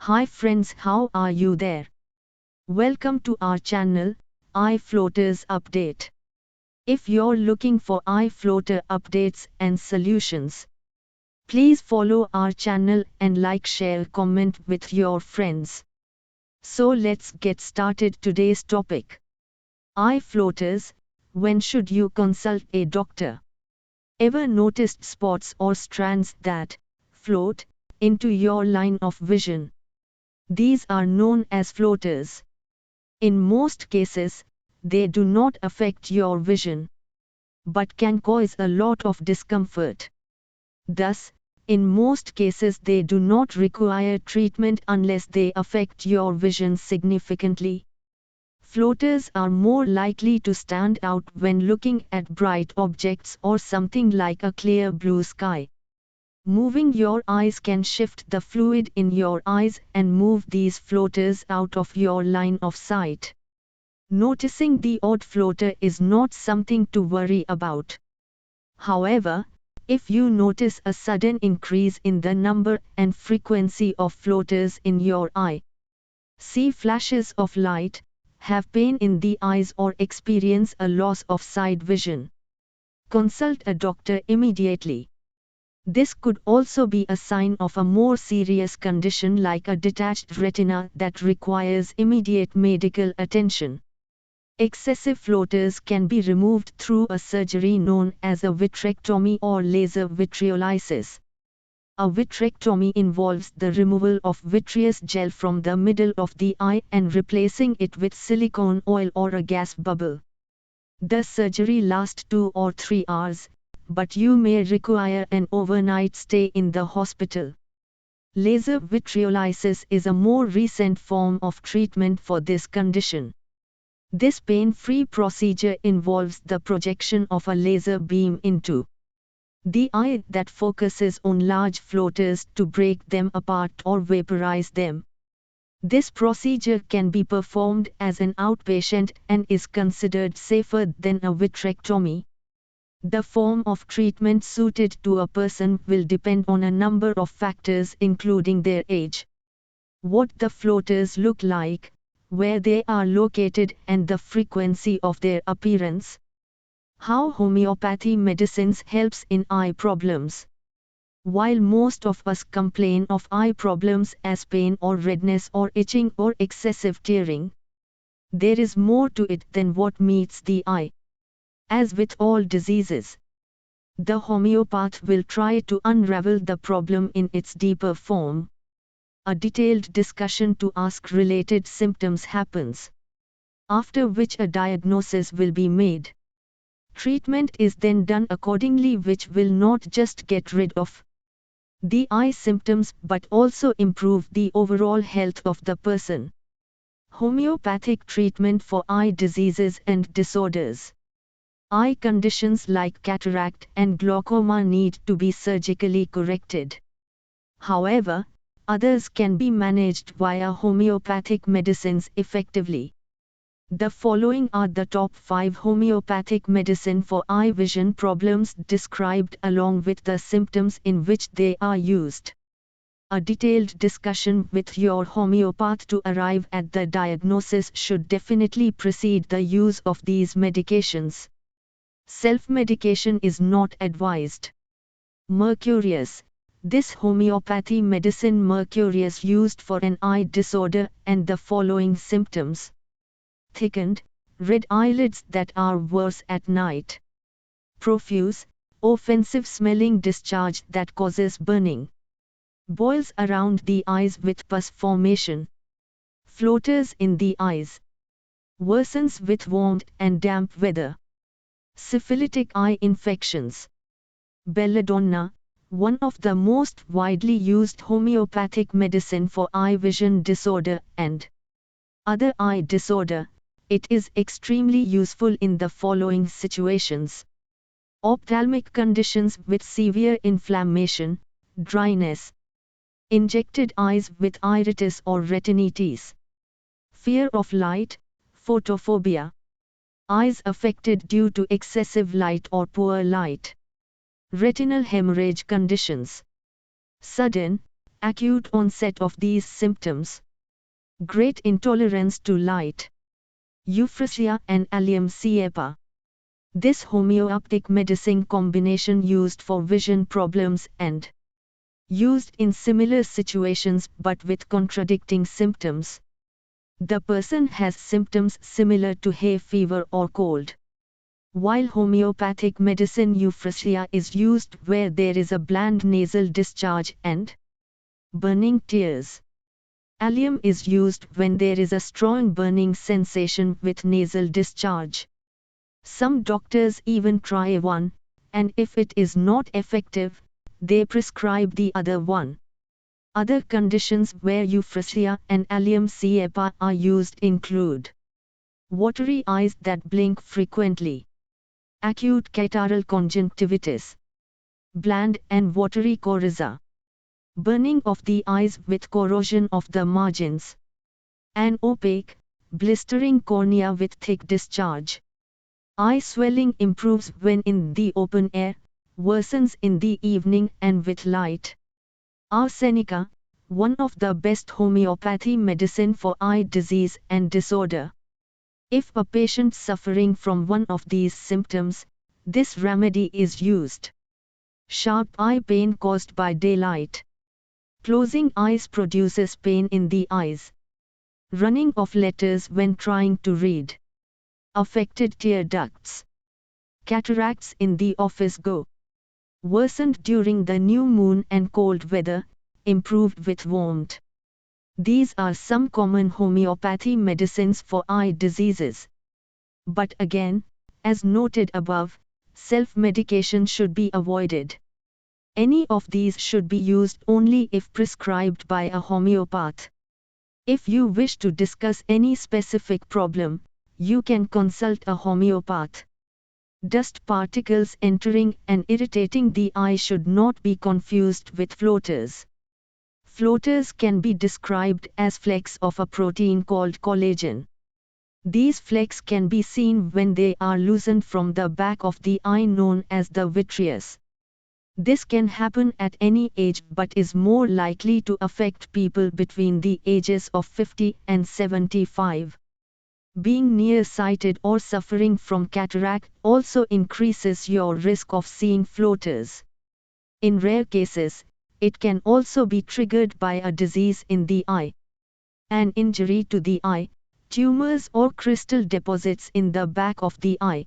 Hi friends, how are you there? Welcome to our channel, Eye Floaters Update. If you're looking for eye floater updates and solutions, please follow our channel and like, share, comment with your friends. So let's get started today's topic. Eye floaters, when should you consult a doctor? Ever noticed spots or strands that float into your line of vision? These are known as floaters. In most cases, they do not affect your vision, but can cause a lot of discomfort. Thus, in most cases they do not require treatment unless they affect your vision significantly. Floaters are more likely to stand out when looking at bright objects or something like a clear blue sky. Moving your eyes can shift the fluid in your eyes and move these floaters out of your line of sight. Noticing the odd floater is not something to worry about. However, if you notice a sudden increase in the number and frequency of floaters in your eye, see flashes of light, have pain in the eyes or experience a loss of sight vision, consult a doctor immediately. This could also be a sign of a more serious condition like a detached retina that requires immediate medical attention. Excessive floaters can be removed through a surgery known as a vitrectomy or laser vitreolysis. A vitrectomy involves the removal of vitreous gel from the middle of the eye and replacing it with silicone oil or a gas bubble. The surgery lasts 2 or 3 hours, but you may require an overnight stay in the hospital. Laser vitreolysis is a more recent form of treatment for this condition. This pain-free procedure involves the projection of a laser beam into the eye that focuses on large floaters to break them apart or vaporize them. This procedure can be performed as an outpatient and is considered safer than a vitrectomy. The form of treatment suited to a person will depend on a number of factors including their age, what the floaters look like, where they are located and the frequency of their appearance. How homeopathy medicines helps in eye problems. While most of us complain of eye problems as pain or redness or itching or excessive tearing, there is more to it than what meets the eye. As with all diseases, the homeopath will try to unravel the problem in its deeper form. A detailed discussion to ask related symptoms happens, after which a diagnosis will be made. Treatment is then done accordingly, which will not just get rid of the eye symptoms but also improve the overall health of the person. Homeopathic treatment for eye diseases and disorders. Eye conditions like cataract and glaucoma need to be surgically corrected. However, others can be managed via homeopathic medicines effectively. The following are the top 5 homeopathic medicine for eye vision problems described along with the symptoms in which they are used. A detailed discussion with your homeopath to arrive at the diagnosis should definitely precede the use of these medications. Self-medication is not advised. Mercurius. This homeopathy medicine Mercurius used for an eye disorder and the following symptoms. Thickened, red eyelids that are worse at night. Profuse, offensive smelling discharge that causes burning. Boils around the eyes with pus formation. Floaters in the eyes. Worsens with warm and damp weather. Syphilitic eye infections. Belladonna, one of the most widely used homeopathic medicine for eye vision disorder and other eye disorder, it is extremely useful in the following situations. Ophthalmic conditions with severe inflammation, dryness. Injected eyes with iritis or retinitis. Fear of light, photophobia. Eyes affected due to excessive light or poor light. Retinal hemorrhage conditions. Sudden, Acute onset of these symptoms. Great intolerance to light. Euphrasia and allium cepa. This homeopathic medicine combination used for vision problems and used in similar situations but with contradicting symptoms. The person has symptoms similar to hay fever or cold. While homeopathic medicine euphrasia is used where there is a bland nasal discharge and burning tears. Allium is used when there is a strong burning sensation with nasal discharge. Some doctors even try one, and if it is not effective, they prescribe the other one. Other conditions where euphrasia and allium cepa are used include watery eyes that blink frequently, acute catarrhal conjunctivitis, bland and watery coryza, burning of the eyes with corrosion of the margins, an opaque, blistering cornea with thick discharge. Eye swelling improves when in the open air, worsens in the evening and with light. Arsenica, one of the best homeopathy medicine for eye disease and disorder. If a patient suffering from one of these symptoms, this remedy is used. Sharp eye pain caused by daylight. Closing eyes produces pain in the eyes. Running of letters when trying to read. Affected tear ducts. Cataracts in the office go. Worsened during the new moon and cold weather, improved with warmth. These are some common homeopathy medicines for eye diseases. But again, as noted above, self-medication should be avoided. Any of these should be used only if prescribed by a homeopath. If you wish to discuss any specific problem, you can consult a homeopath. Dust particles entering and irritating the eye should not be confused with floaters. Floaters can be described as flecks of a protein called collagen. These flecks can be seen when they are loosened from the back of the eye known as the vitreous. This can happen at any age but is more likely to affect people between the ages of 50 and 75. Being nearsighted or suffering from cataract also increases your risk of seeing floaters. In rare cases, it can also be triggered by a disease in the eye. An injury to the eye, tumors or crystal deposits in the back of the eye,